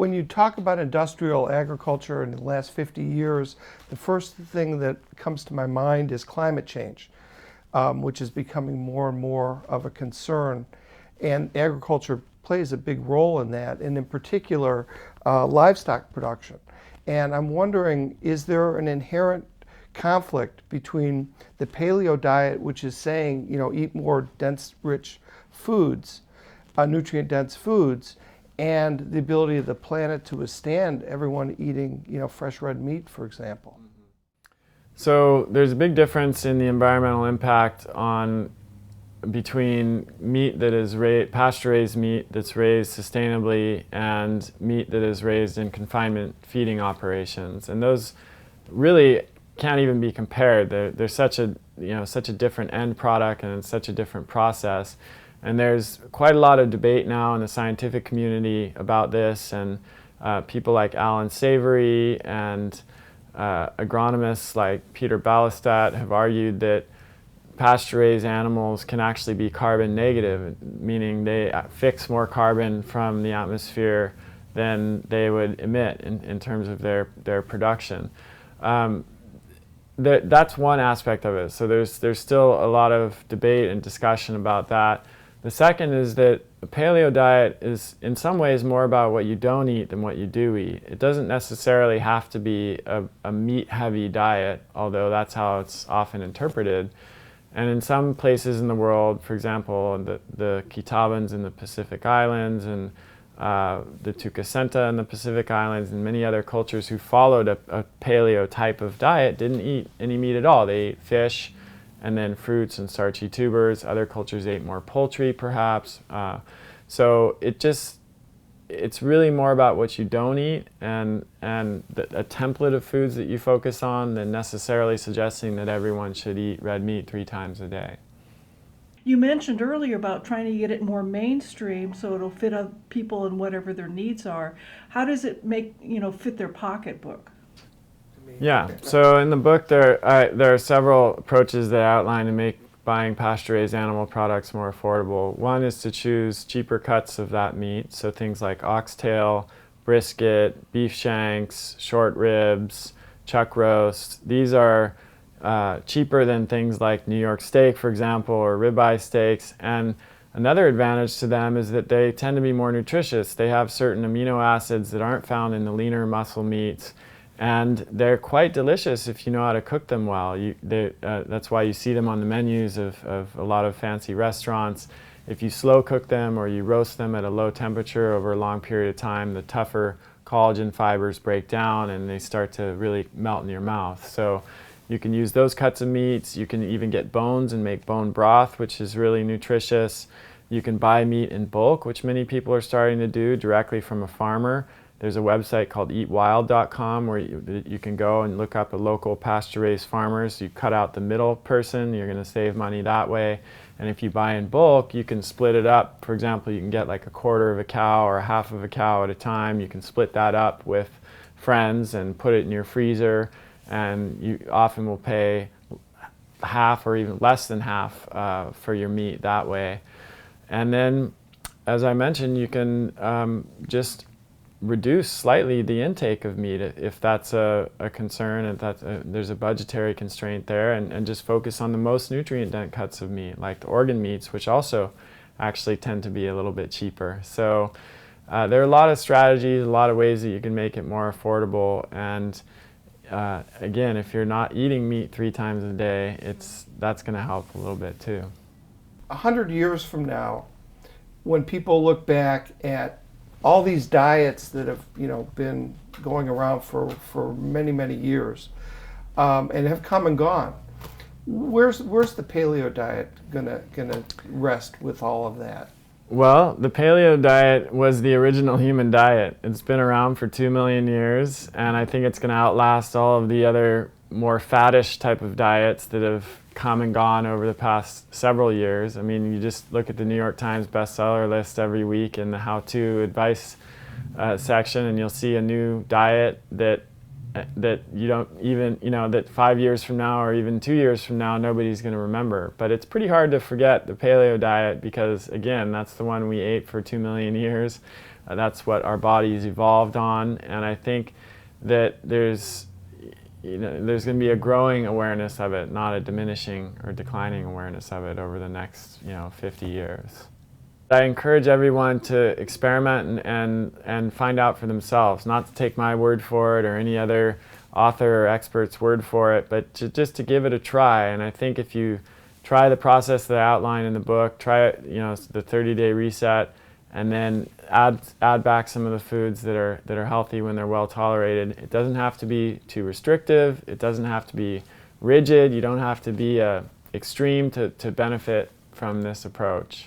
When you talk about industrial agriculture in the last 50 years, the first thing that comes to my mind is climate change, which is becoming more and more of a concern. And agriculture plays a big role in that, and in particular, livestock production. And I'm wondering, is there an inherent conflict between the paleo diet, which is saying, eat more dense, rich foods, nutrient-dense foods, and the ability of the planet to withstand everyone eating, fresh red meat, for example? So there's a big difference in the environmental impact between meat that is pasture-raised meat that's raised sustainably and meat that is raised in confinement feeding operations, and those really can't even be compared. They're such a different end product, and it's such a different process. And there's quite a lot of debate now in the scientific community about this, and people like Alan Savory and agronomists like Peter Ballastat have argued that pasture-raised animals can actually be carbon negative, meaning they fix more carbon from the atmosphere than they would emit in terms of their production. That's one aspect of it. So there's still a lot of debate and discussion about that. The second is that the paleo diet is in some ways more about what you don't eat than what you do eat. It doesn't necessarily have to be a meat-heavy diet, although that's how it's often interpreted. And in some places in the world, for example, the Kitabans in the Pacific Islands and the Tukasenta in the Pacific Islands and many other cultures who followed a paleo type of diet didn't eat any meat at all. They ate fish and then fruits and starchy tubers. Other cultures ate more poultry, perhaps. So it's really more about what you don't eat and a template of foods that you focus on than necessarily suggesting that everyone should eat red meat 3 times a day. You mentioned earlier about trying to get it more mainstream so it'll fit people and whatever their needs are. How does it fit their pocketbook? Yeah, so in the book there are several approaches that I outline to make buying pasture-raised animal products more affordable. One is to choose cheaper cuts of that meat, so things like oxtail, brisket, beef shanks, short ribs, chuck roast. These are cheaper than things like New York steak, for example, or ribeye steaks. And another advantage to them is that they tend to be more nutritious. They have certain amino acids that aren't found in the leaner muscle meats. And they're quite delicious if you know how to cook them well. That's why you see them on the menus of a lot of fancy restaurants. If you slow cook them or you roast them at a low temperature over a long period of time, the tougher collagen fibers break down and they start to really melt in your mouth. So you can use those cuts of meats. You can even get bones and make bone broth, which is really nutritious. You can buy meat in bulk, which many people are starting to do directly from a farmer. There's a website called eatwild.com where you can go and look up a local pasture-raised farmers. You cut out the middle person, you're going to save money that way. And if you buy in bulk, you can split it up. For example, you can get like a quarter of a cow or a half of a cow at a time. You can split that up with friends and put it in your freezer. And you often will pay half or even less than half for your meat that way. And then, as I mentioned, you can just reduce slightly the intake of meat if that's a concern and there's a budgetary constraint there, and just focus on the most nutrient-dense cuts of meat, like the organ meats, which also actually tend to be a little bit cheaper. So there are a lot of strategies, a lot of ways that you can make it more affordable. And again, if you're not eating meat 3 times a day, that's going to help a little bit too. 100 years from now, when people look back at all these diets that have been going around for many, many years and have come and gone, where's the paleo diet gonna rest with all of that? Well, the paleo diet was the original human diet. It's been around for 2 million years, and I think it's going to outlast all of the other more faddish type of diets that have come and gone over the past several years. I mean, you just look at the New York Times bestseller list every week in the how-to advice section, and you'll see a new diet that you don't even, that 5 years from now or even 2 years from now, nobody's going to remember. But it's pretty hard to forget the paleo diet because, again, that's the one we ate for 2 million years. That's what our bodies evolved on, and I think that there's going to be a growing awareness of it, not a diminishing or declining awareness of it over the next 50 years. I encourage everyone to experiment and find out for themselves, not to take my word for it or any other author or expert's word for it, but just to give it a try. And I think if you try the process that I outline in the book, try it, the 30-day reset, and then add back some of the foods that are healthy when they're well tolerated. It doesn't have to be too restrictive. It doesn't have to be rigid. You don't have to be extreme to benefit from this approach.